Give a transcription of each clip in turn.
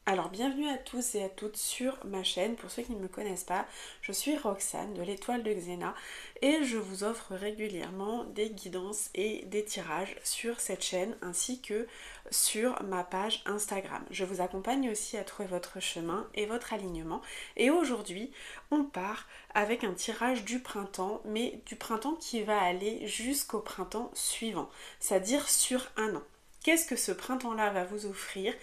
Alors bienvenue à tous et à toutes sur ma chaîne. Pour ceux qui ne me connaissent pas, je suis Roxane de l'Étoile de Xéna et je vous offre régulièrement des guidances et des tirages sur cette chaîne ainsi que sur ma page Instagram. Je vous accompagne aussi à trouver votre chemin et votre alignement. Et aujourd'hui, on part avec un tirage du printemps, mais du printemps qui va aller jusqu'au printemps suivant, c'est-à-dire sur un an. Qu'est-ce que ce printemps-là va vous offrir?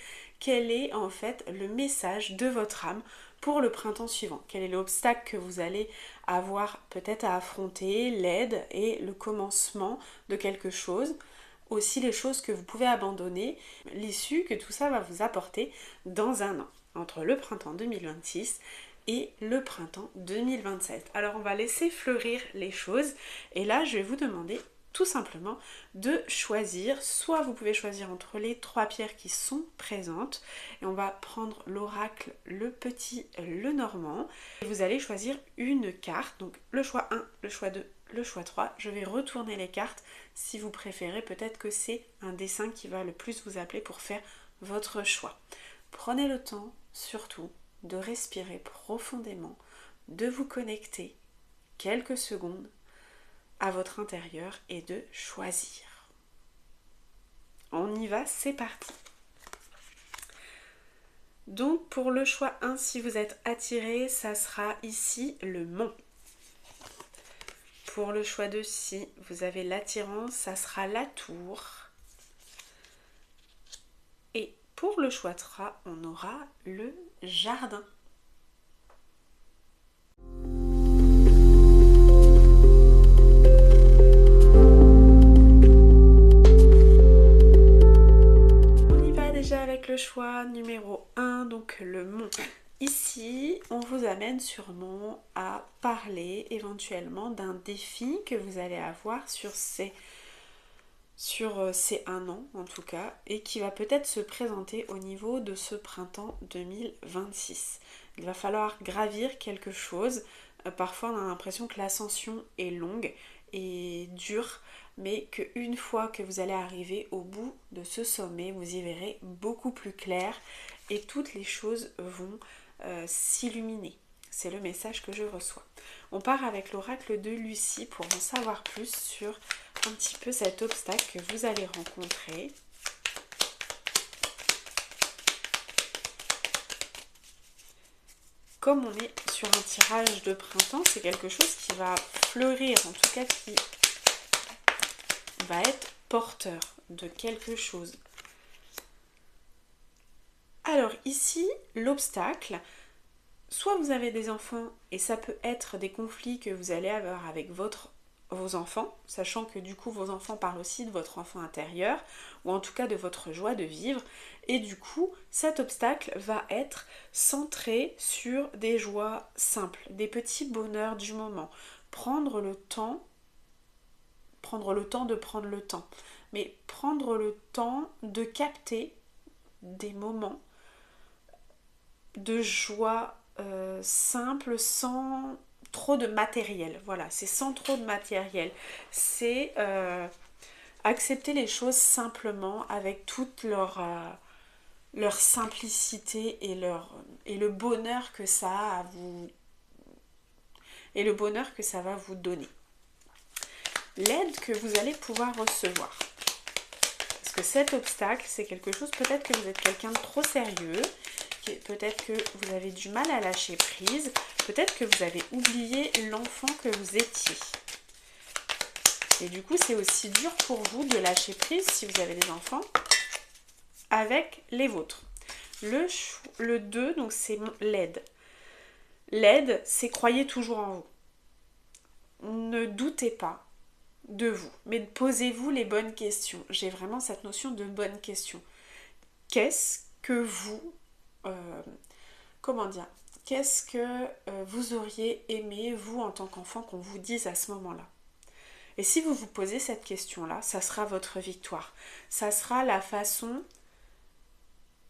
Quel est en fait le message de votre âme pour le printemps suivant? Quel est l'obstacle que vous allez avoir peut-être à affronter, l'aide et le commencement de quelque chose? Aussi les choses que vous pouvez abandonner, l'issue que tout ça va vous apporter dans un an, entre le printemps 2026 et le printemps 2027. Alors on va laisser fleurir les choses et là je vais vous demander tout simplement de choisir, soit vous pouvez choisir entre les trois pierres qui sont présentes et on va prendre l'oracle, le petit, le normand et vous allez choisir une carte, donc le choix 1, le choix 2, le choix 3. Je vais retourner les cartes si vous préférez, peut-être que c'est un dessin qui va le plus vous appeler pour faire votre choix. Prenez le temps surtout de respirer profondément, de vous connecter quelques secondes à votre intérieur et de choisir. On y va, c'est parti. Donc pour le choix 1, si vous êtes attiré, ça sera ici le mont. Pour le choix 2, si vous avez l'attirance, ça sera la tour. Et pour le choix 3, on aura le jardin. Avec le choix numéro 1, donc le mont. Ici, on vous amène sûrement à parler éventuellement d'un défi que vous allez avoir sur ces 1 an en tout cas, et qui va peut-être se présenter au niveau de ce printemps 2026. Il va falloir gravir quelque chose. Parfois on a l'impression que l'ascension est longue et dure, mais qu'une fois que vous allez arriver au bout de ce sommet, vous y verrez beaucoup plus clair et toutes les choses vont s'illuminer. C'est le message que je reçois. On part avec l'oracle de Lucie pour en savoir plus sur un petit peu cet obstacle que vous allez rencontrer. Comme on est sur un tirage de printemps, c'est quelque chose qui va fleurir, en tout cas qui va être porteur de quelque chose. Alors ici, l'obstacle, soit vous avez des enfants et ça peut être des conflits que vous allez avoir avec vos enfants, sachant que du coup vos enfants parlent aussi de votre enfant intérieur, ou en tout cas de votre joie de vivre, et du coup cet obstacle va être centré sur des joies simples, des petits bonheurs du moment. Prendre le temps de prendre le temps, mais prendre le temps de capter des moments de joie simple sans trop de matériel. Voilà, c'est sans trop de matériel. C'est accepter les choses simplement avec toute leur simplicité et le bonheur que ça a à vous et le bonheur que ça va vous donner. L'aide que vous allez pouvoir recevoir. Parce que cet obstacle, c'est quelque chose, peut-être que vous êtes quelqu'un de trop sérieux, peut-être que vous avez du mal à lâcher prise, peut-être que vous avez oublié l'enfant que vous étiez. Et du coup, c'est aussi dur pour vous de lâcher prise, si vous avez des enfants, avec les vôtres. Le 2, donc c'est l'aide. L'aide, c'est croyez toujours en vous. Ne doutez pas de vous, mais posez-vous les bonnes questions. J'ai vraiment cette notion de bonnes questions. Qu'est-ce que vous... Qu'est-ce que vous auriez aimé, vous, en tant qu'enfant, qu'on vous dise à ce moment-là? Et si vous vous posez cette question-là, ça sera votre victoire. Ça sera la façon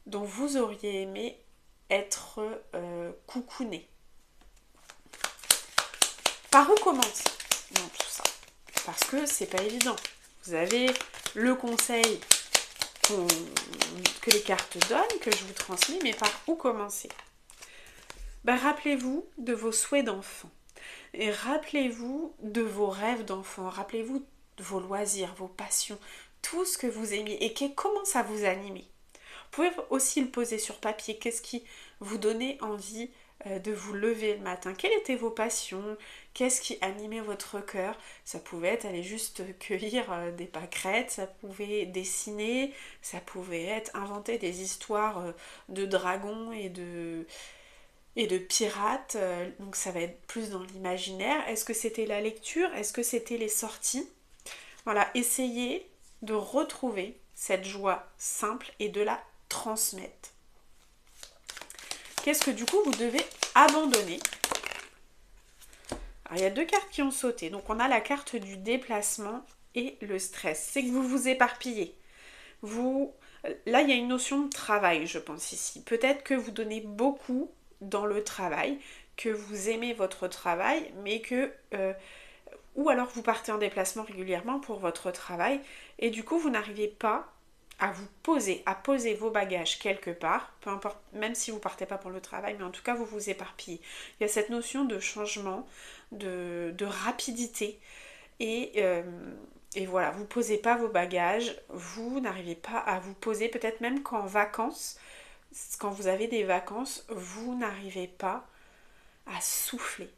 dont vous auriez aimé être coucouné. Par où commencer dans tout ça? Parce que c'est pas évident. Vous avez le conseil que les cartes donnent, que je vous transmets, mais par où commencer? Rappelez-vous de vos souhaits d'enfant. Et rappelez-vous de vos rêves d'enfant. Rappelez-vous de vos loisirs, vos passions, tout ce que vous aimiez et comment ça vous animait. Vous pouvez aussi le poser sur papier. Qu'est-ce qui vous donnait envie de vous lever le matin? Quelles étaient vos passions? Qu'est-ce qui animait votre cœur? Ça pouvait être aller juste cueillir des pâquerettes, ça pouvait dessiner, ça pouvait être inventer des histoires de dragons et de pirates, donc ça va être plus dans l'imaginaire. Est-ce que c'était la lecture? Est-ce que c'était les sorties? Voilà, essayez de retrouver cette joie simple et de la transmettre. Qu'est-ce que du coup vous devez abandonner? Alors, il y a deux cartes qui ont sauté. Donc on a la carte du déplacement et le stress. C'est que vous vous éparpillez. Là, il y a une notion de travail, je pense ici. Peut-être que vous donnez beaucoup dans le travail, que vous aimez votre travail, mais que... ou alors vous partez en déplacement régulièrement pour votre travail, et du coup vous n'arrivez pas à vous poser, à poser vos bagages quelque part, peu importe, même si vous partez pas pour le travail, mais en tout cas vous vous éparpillez. Il y a cette notion de changement, de rapidité, et voilà, vous posez pas vos bagages, vous n'arrivez pas à vous poser, peut-être même qu'en vacances, quand vous avez des vacances, vous n'arrivez pas à souffler,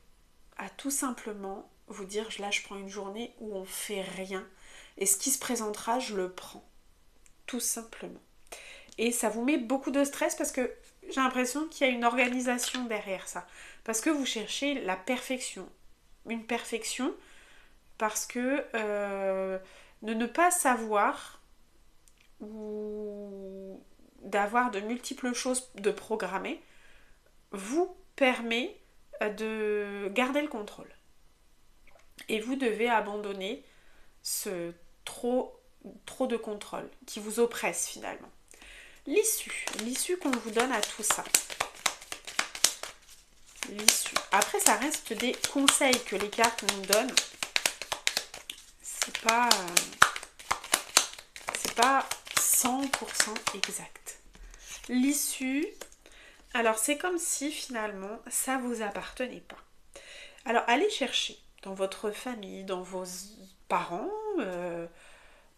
à tout simplement vous dire là je prends une journée où on fait rien et ce qui se présentera je le prends, tout simplement. Et ça vous met beaucoup de stress parce que j'ai l'impression qu'il y a une organisation derrière ça, parce que vous cherchez la perfection, une perfection, parce que ne pas savoir ou d'avoir de multiples choses de programmer vous permet de garder le contrôle. Et vous devez abandonner ce trop de contrôle qui vous oppresse finalement. L'issue qu'on vous donne à tout ça. L'issue. Après, ça reste des conseils que les cartes nous donnent. C'est pas 100% exact. L'issue, alors c'est comme si finalement ça vous appartenait pas. Alors allez chercher dans votre famille, dans vos parents,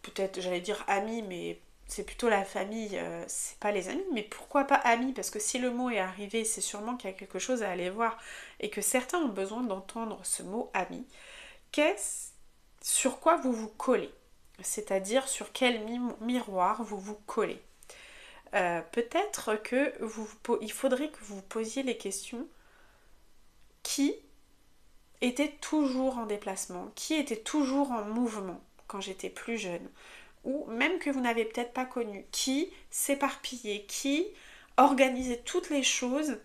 peut-être j'allais dire amis, mais c'est plutôt la famille, c'est pas les amis, mais pourquoi pas amis? Parce que si le mot est arrivé, c'est sûrement qu'il y a quelque chose à aller voir et que certains ont besoin d'entendre ce mot ami. Sur quoi vous vous collez? C'est-à-dire sur quel miroir vous vous collez? Peut-être que il faudrait que vous vous posiez les questions: qui était toujours en déplacement, qui était toujours en mouvement quand j'étais plus jeune, ou même que vous n'avez peut-être pas connu, qui s'éparpillait, qui organisait toutes les choses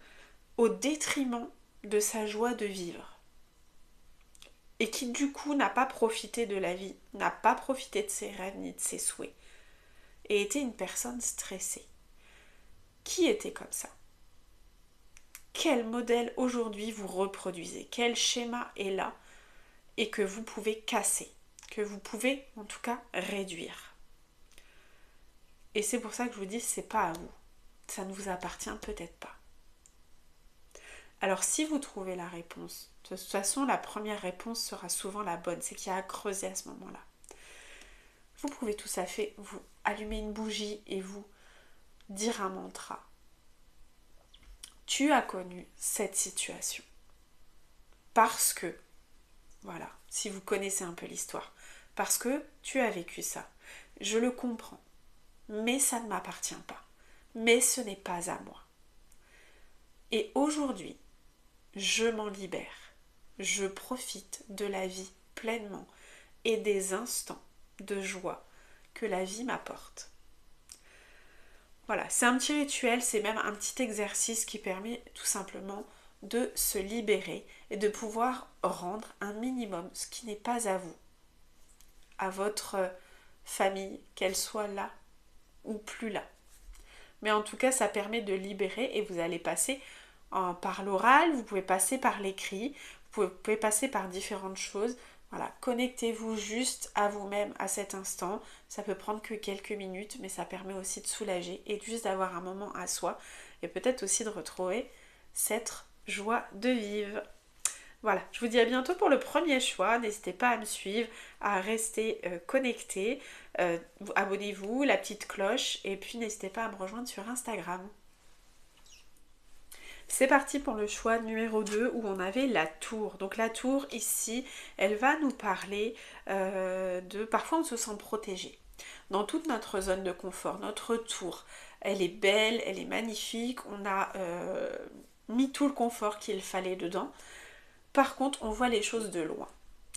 au détriment de sa joie de vivre, et qui du coup n'a pas profité de la vie, n'a pas profité de ses rêves ni de ses souhaits, et était une personne stressée. Qui était comme ça? Quel modèle aujourd'hui vous reproduisez? Quel schéma est là et que vous pouvez casser, que vous pouvez en tout cas réduire? Et c'est pour ça que je vous dis, c'est pas à vous. Ça ne vous appartient peut-être pas. Alors si vous trouvez la réponse, de toute façon la première réponse sera souvent la bonne, c'est qu'il y a à creuser à ce moment-là. Vous pouvez tout à fait vous allumer une bougie et vous dire un mantra. Tu as connu cette situation. Parce que, voilà, si vous connaissez un peu l'histoire, parce que tu as vécu ça. Je le comprends, mais ça ne m'appartient pas. Mais ce n'est pas à moi. Et aujourd'hui, je m'en libère. Je profite de la vie pleinement et des instants de joie que la vie m'apporte. Voilà, c'est un petit rituel, c'est même un petit exercice qui permet tout simplement de se libérer et de pouvoir rendre un minimum ce qui n'est pas à vous, à votre famille, qu'elle soit là ou plus là. Mais en tout cas, ça permet de libérer et vous allez passer par l'oral, vous pouvez passer par l'écrit, vous pouvez passer par différentes choses. Voilà, connectez-vous juste à vous-même à cet instant. Ça peut prendre que quelques minutes, mais ça permet aussi de soulager et juste d'avoir un moment à soi et peut-être aussi de retrouver cette joie de vivre. Voilà, je vous dis à bientôt pour le premier choix. N'hésitez pas à me suivre, à rester connecté. Abonnez-vous, la petite cloche et puis n'hésitez pas à me rejoindre sur Instagram. C'est parti pour le choix numéro 2 où on avait la tour. Donc la tour ici, elle va nous parler de... Parfois on se sent protégé. Dans toute notre zone de confort, notre tour, elle est belle, elle est magnifique, on a mis tout le confort qu'il fallait dedans. Par contre, on voit les choses de loin.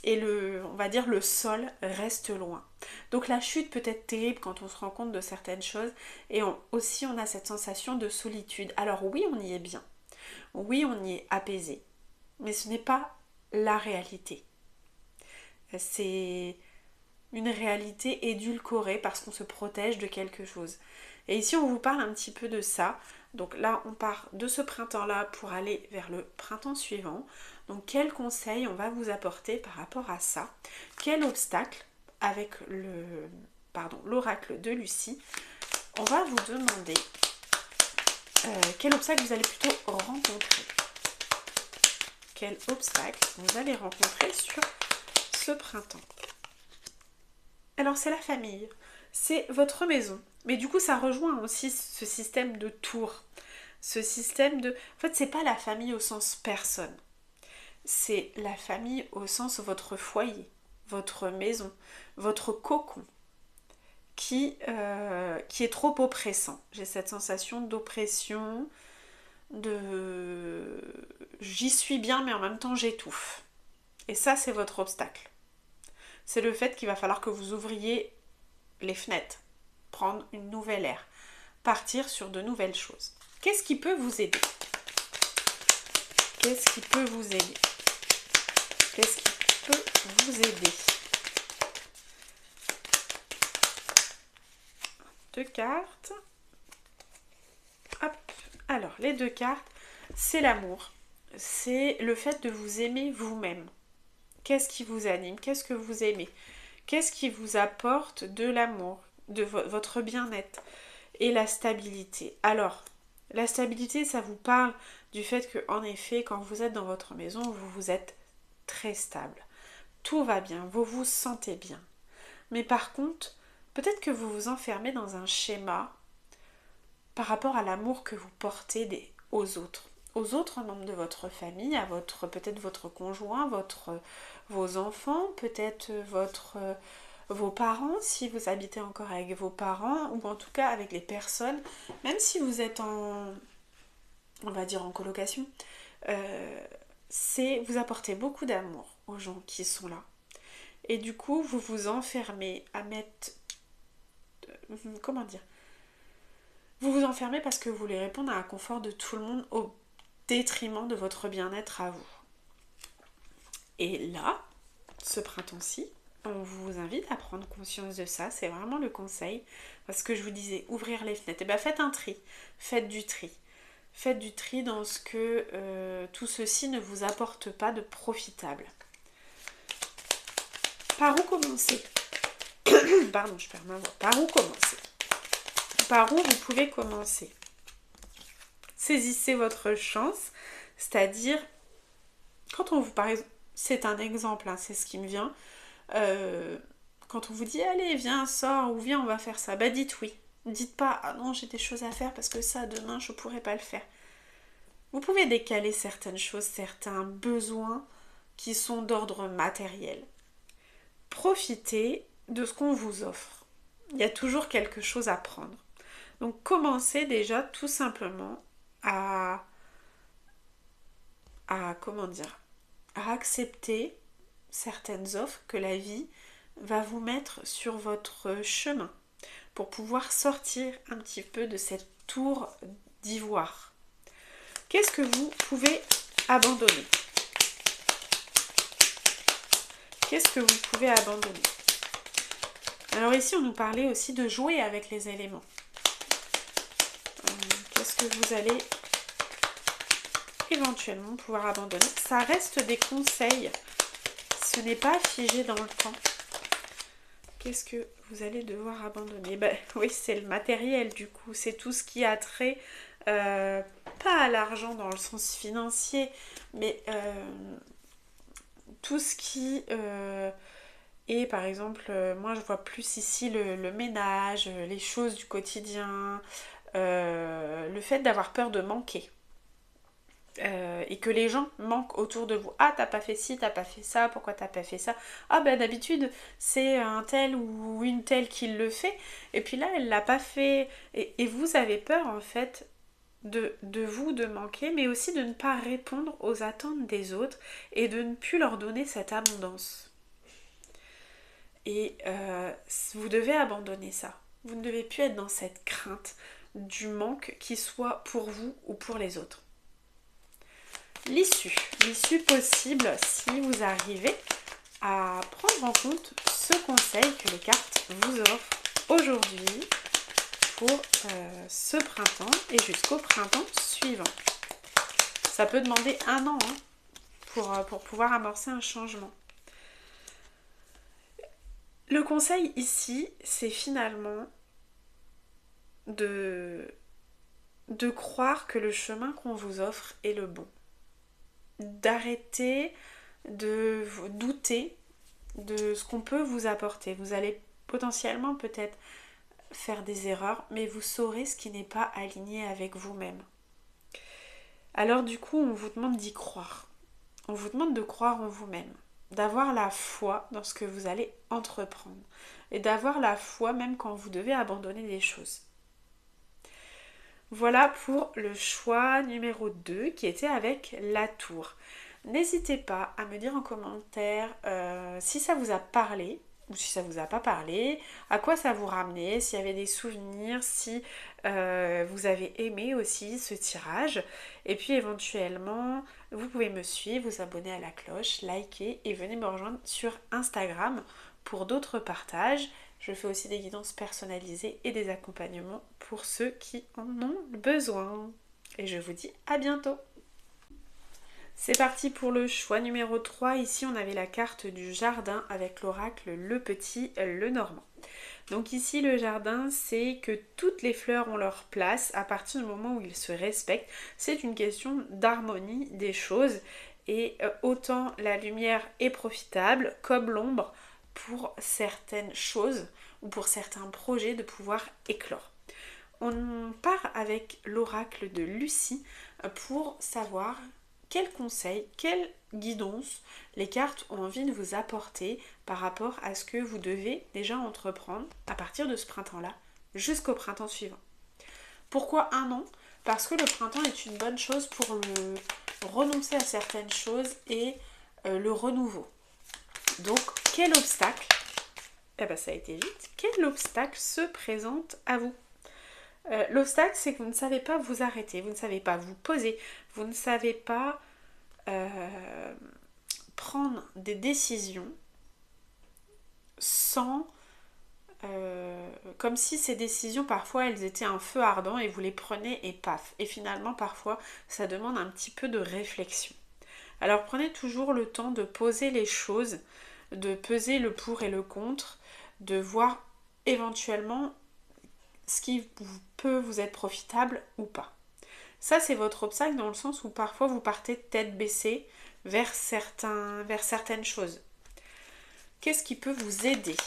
Et on va dire le sol reste loin. Donc la chute peut être terrible quand on se rend compte de certaines choses. Et aussi on a cette sensation de solitude. Alors oui, on y est bien. Oui, on y est apaisé, mais ce n'est pas la réalité. C'est une réalité édulcorée parce qu'on se protège de quelque chose. Et ici, on vous parle un petit peu de ça. Donc là, on part de ce printemps-là pour aller vers le printemps suivant. Donc quels conseils on va vous apporter par rapport à ça? Quel obstacle, avec l'oracle de Lucie, on va vous demander quel obstacle vous allez plutôt rencontrer. Quel obstacle vous allez rencontrer sur ce printemps. Alors c'est la famille, c'est votre maison. Mais du coup ça rejoint aussi ce système de tour. Ce système de... En fait c'est pas la famille au sens personne. C'est la famille au sens votre foyer, votre maison, votre cocon. Qui est trop oppressant. J'ai cette sensation d'oppression, de j'y suis bien mais en même temps j'étouffe. Et ça c'est votre obstacle. C'est le fait qu'il va falloir que vous ouvriez les fenêtres, prendre une nouvelle ère, partir sur de nouvelles choses. Qu'est-ce qui peut vous aider? Qu'est-ce qui peut vous aider? Qu'est-ce qui peut vous aider? Deux cartes. Hop. Alors, les deux cartes, c'est l'amour. C'est le fait de vous aimer vous-même. Qu'est-ce qui vous anime? Qu'est-ce que vous aimez? Qu'est-ce qui vous apporte de l'amour, de votre bien-être et la stabilité? Alors, la stabilité, ça vous parle du fait que, en effet, quand vous êtes dans votre maison, vous êtes très stable. Tout va bien, vous vous sentez bien. Mais par contre, peut-être que vous vous enfermez dans un schéma par rapport à l'amour que vous portez aux autres membres de votre famille, à peut-être votre conjoint, vos enfants, peut-être vos parents, si vous habitez encore avec vos parents, ou en tout cas avec les personnes, même si vous êtes on va dire en colocation, vous apportez beaucoup d'amour aux gens qui sont là. Et du coup, vous vous enfermez à mettre... Comment dire? Vous vous enfermez parce que vous voulez répondre à un confort de tout le monde au détriment de votre bien-être à vous. Et là, ce printemps-ci, on vous invite à prendre conscience de ça, c'est vraiment le conseil. Parce que je vous disais, ouvrir les fenêtres, et bien faites un tri, faites du tri. Faites du tri dans ce que tout ceci ne vous apporte pas de profitable. Par où commencer? Pardon, je perds ma voix. Par où commencer? Par où vous pouvez commencer? Saisissez votre chance, c'est-à-dire, quand on vous parle, c'est un exemple, hein, c'est ce qui me vient, quand on vous dit, allez, viens, sors, ou viens, on va faire ça, bah dites oui. Dites pas, ah non, j'ai des choses à faire parce que ça, demain, je pourrais pas le faire. Vous pouvez décaler certaines choses, certains besoins qui sont d'ordre matériel. Profitez de ce qu'on vous offre. Il y a toujours quelque chose à prendre. Donc commencez déjà tout simplement à accepter certaines offres que la vie va vous mettre sur votre chemin pour pouvoir sortir un petit peu de cette tour d'ivoire. Qu'est-ce que vous pouvez abandonner? Qu'est-ce que vous pouvez abandonner? Alors ici, on nous parlait aussi de jouer avec les éléments. Qu'est-ce que vous allez éventuellement pouvoir abandonner? Ça reste des conseils. ce n'est pas figé dans le temps. Qu'est-ce que vous allez devoir abandonner? Oui, c'est le matériel du coup, c'est tout ce qui a trait, pas à l'argent dans le sens financier, mais tout ce qui est par exemple, moi je vois plus ici le ménage, les choses du quotidien, le fait d'avoir peur de manquer. Et que les gens manquent autour de vous. Ah, t'as pas fait ci, t'as pas fait ça, pourquoi t'as pas fait ça? Ah, d'habitude, c'est un tel ou une telle qui le fait, et puis là, elle l'a pas fait. Et vous avez peur, en fait, de vous, de manquer, mais aussi de ne pas répondre aux attentes des autres et de ne plus leur donner cette abondance. Et vous devez abandonner ça. Vous ne devez plus être dans cette crainte du manque, qui soit pour vous ou pour les autres. L'issue possible si vous arrivez à prendre en compte ce conseil que les cartes vous offrent aujourd'hui pour ce printemps et jusqu'au printemps suivant. Ça peut demander 1 an pour pouvoir amorcer un changement. Le conseil ici, c'est finalement de croire que le chemin qu'on vous offre est le bon. D'arrêter de vous douter de ce qu'on peut vous apporter. Vous allez potentiellement peut-être faire des erreurs, mais vous saurez ce qui n'est pas aligné avec vous-même. Alors du coup, on vous demande d'y croire. On vous demande de croire en vous-même, d'avoir la foi dans ce que vous allez entreprendre et d'avoir la foi même quand vous devez abandonner des choses. Voilà pour le choix numéro 2 qui était avec la tour. N'hésitez pas à me dire en commentaire si ça vous a parlé ou si ça vous a pas parlé, à quoi ça vous ramenait, s'il y avait des souvenirs, si vous avez aimé aussi ce tirage. Et puis éventuellement, vous pouvez me suivre, vous abonner à la cloche, liker et venez me rejoindre sur Instagram pour d'autres partages. Je fais aussi des guidances personnalisées et des accompagnements pour ceux qui en ont besoin. Et je vous dis à bientôt. C'est parti pour le choix numéro 3. Ici, on avait la carte du jardin avec l'oracle Le Petit, le Normand. Donc ici, le jardin, c'est que toutes les fleurs ont leur place à partir du moment où ils se respectent. C'est une question d'harmonie des choses. Et autant la lumière est profitable comme l'ombre pour certaines choses ou pour certains projets de pouvoir éclore. On part avec l'oracle de Lucie pour savoir quels conseils, quelle guidance les cartes ont envie de vous apporter par rapport à ce que vous devez déjà entreprendre à partir de ce printemps-là jusqu'au printemps suivant. Pourquoi 1 an? Parce que le printemps est une bonne chose pour renoncer à certaines choses et le renouveau. Donc, quel obstacle, ça a été vite, quel obstacle se présente à vous? L'obstacle, c'est que vous ne savez pas vous arrêter, vous ne savez pas vous poser, vous ne savez pas prendre des décisions sans... comme si ces décisions, parfois, elles étaient un feu ardent et vous les prenez et paf. Et finalement, parfois, ça demande un petit peu de réflexion. Alors, prenez toujours le temps de poser les choses, de peser le pour et le contre, de voir éventuellement ce qui peut vous être profitable ou pas. Ça, c'est votre obstacle dans le sens où parfois vous partez tête baissée vers certaines choses. Qu'est-ce qui peut vous aider?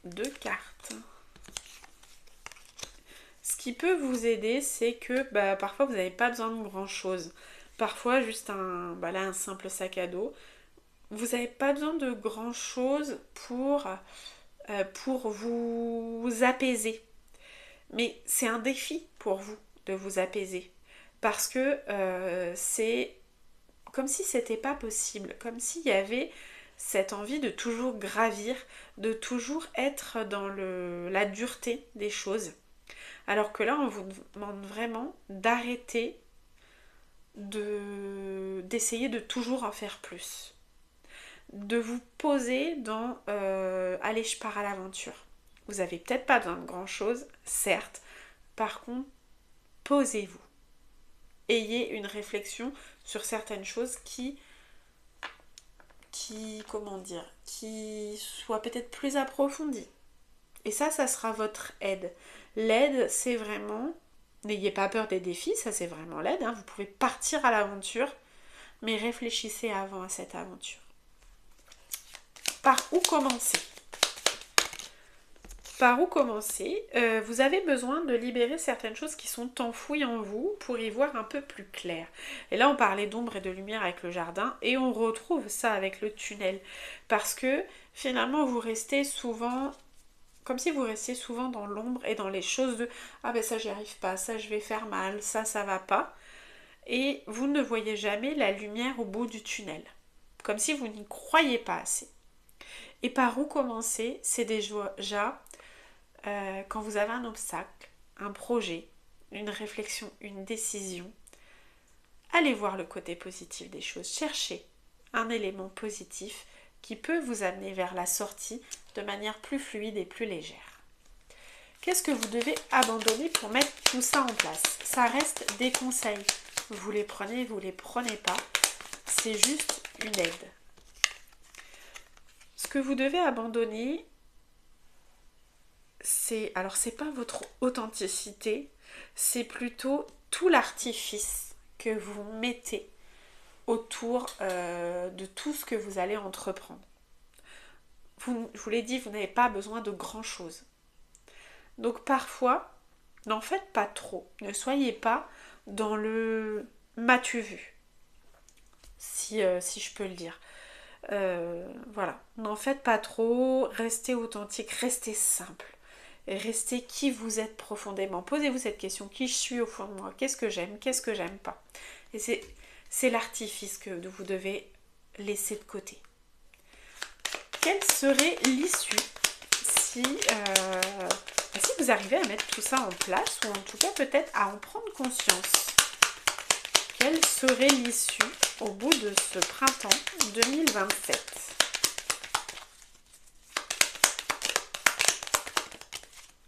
2 cartes. Ce qui peut vous aider, c'est que parfois vous n'avez pas besoin de grand chose. Parfois juste un simple sac à dos. Vous n'avez pas besoin de grand chose pour vous apaiser. Mais c'est un défi pour vous de vous apaiser. Parce que c'est comme si c'était pas possible. Comme s'il y avait cette envie de toujours gravir, de toujours être dans la dureté des choses. Alors que là, on vous demande vraiment d'arrêter d'essayer de toujours en faire plus. De vous poser dans allez, je pars à l'aventure. Vous n'avez peut-être pas besoin de grand chose, certes. Par contre, posez-vous. Ayez une réflexion sur certaines choses qui qui soit peut-être plus approfondie. Et ça sera votre aide. L'aide, c'est vraiment, n'ayez pas peur des défis, ça c'est vraiment l'aide, hein. Vous pouvez partir à l'aventure, mais réfléchissez avant à cette aventure. Par où commencer ? Par où commencer ? Vous avez besoin de libérer certaines choses qui sont enfouies en vous pour y voir un peu plus clair. Et là, on parlait d'ombre et de lumière avec le jardin, et on retrouve ça avec le tunnel. Parce que finalement, vous restez souvent, comme si vous restiez souvent dans l'ombre et dans les choses de « Ah ben ça, j'y arrive pas, ça, je vais faire mal, ça va pas ». Et vous ne voyez jamais la lumière au bout du tunnel. Comme si vous n'y croyez pas assez. Et par où commencer ? C'est déjà quand vous avez un obstacle, un projet, une réflexion, une décision, allez voir le côté positif des choses. Cherchez un élément positif qui peut vous amener vers la sortie de manière plus fluide et plus légère. Qu'est-ce que vous devez abandonner pour mettre tout ça en place ? Ça reste des conseils. Vous les prenez, vous les prenez pas. C'est juste une aide. Ce que vous devez abandonner, c'est pas votre authenticité, c'est plutôt tout l'artifice que vous mettez autour de tout ce que vous allez entreprendre. Je vous l'ai dit, vous n'avez pas besoin de grand chose. Donc parfois, n'en faites pas trop. Ne soyez pas dans le m'as-tu vu, si je peux le dire. Voilà, n'en faites pas trop, restez authentique, restez simple. Restez qui vous êtes profondément. Posez-vous cette question, qui je suis au fond de moi ? Qu'est-ce que j'aime pas ? Et c'est l'artifice que vous devez laisser de côté. Quelle serait l'issue si vous arrivez à mettre tout ça en place, ou en tout cas peut-être à en prendre conscience ? Quelle serait l'issue au bout de ce printemps 2027 ?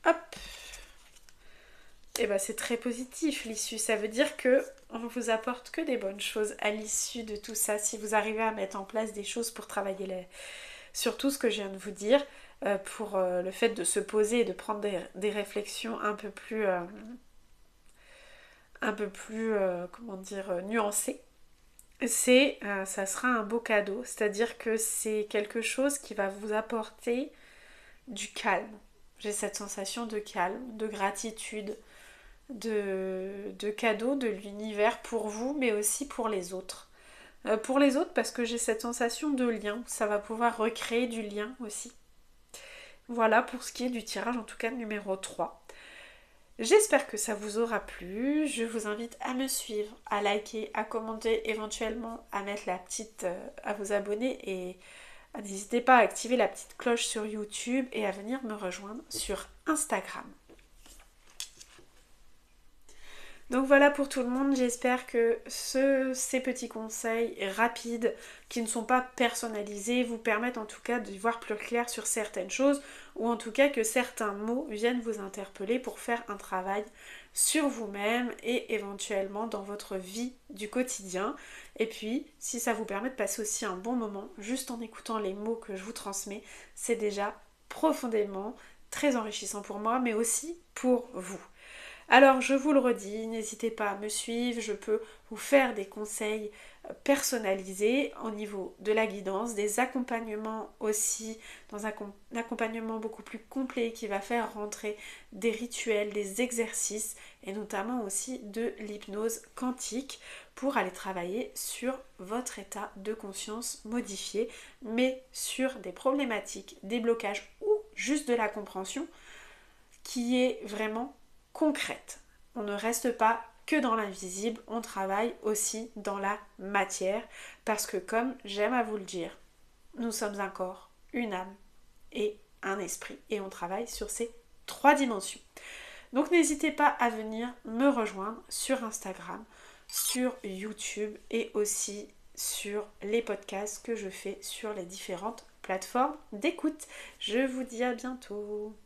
Hop. Et c'est très positif l'issue. Ça veut dire que on ne vous apporte que des bonnes choses à l'issue de tout ça. Si vous arrivez à mettre en place des choses pour travailler sur tout ce que je viens de vous dire, pour le fait de se poser et de prendre des réflexions un peu plus nuancées, ça sera un beau cadeau. C'est-à-dire que c'est quelque chose qui va vous apporter du calme. J'ai cette sensation de calme, de gratitude, de cadeau de l'univers pour vous, mais aussi pour les autres. Pour les autres, parce que j'ai cette sensation de lien. Ça va pouvoir recréer du lien aussi. Voilà pour ce qui est du tirage, en tout cas numéro 3. J'espère que ça vous aura plu. Je vous invite à me suivre, à liker, à commenter, éventuellement à mettre à vous abonner, et n'hésitez pas à activer la petite cloche sur YouTube et à venir me rejoindre sur Instagram. Donc voilà pour tout le monde, j'espère que ces petits conseils rapides qui ne sont pas personnalisés vous permettent en tout cas de voir plus clair sur certaines choses, ou en tout cas que certains mots viennent vous interpeller pour faire un travail sur vous-même et éventuellement dans votre vie du quotidien. Et puis si ça vous permet de passer aussi un bon moment juste en écoutant les mots que je vous transmets, c'est déjà profondément très enrichissant pour moi, mais aussi pour vous. Alors je vous le redis, n'hésitez pas à me suivre, je peux vous faire des conseils personnalisés au niveau de la guidance, des accompagnements aussi, dans un accompagnement beaucoup plus complet qui va faire rentrer des rituels, des exercices et notamment aussi de l'hypnose quantique pour aller travailler sur votre état de conscience modifié, mais sur des problématiques, des blocages ou juste de la compréhension qui est vraiment concrète. On ne reste pas que dans l'invisible, on travaille aussi dans la matière, parce que comme j'aime à vous le dire, nous sommes un corps, une âme et un esprit, et on travaille sur ces 3 dimensions. Donc n'hésitez pas à venir me rejoindre sur Instagram, sur YouTube et aussi sur les podcasts que je fais sur les différentes plateformes d'écoute. Je vous dis à bientôt.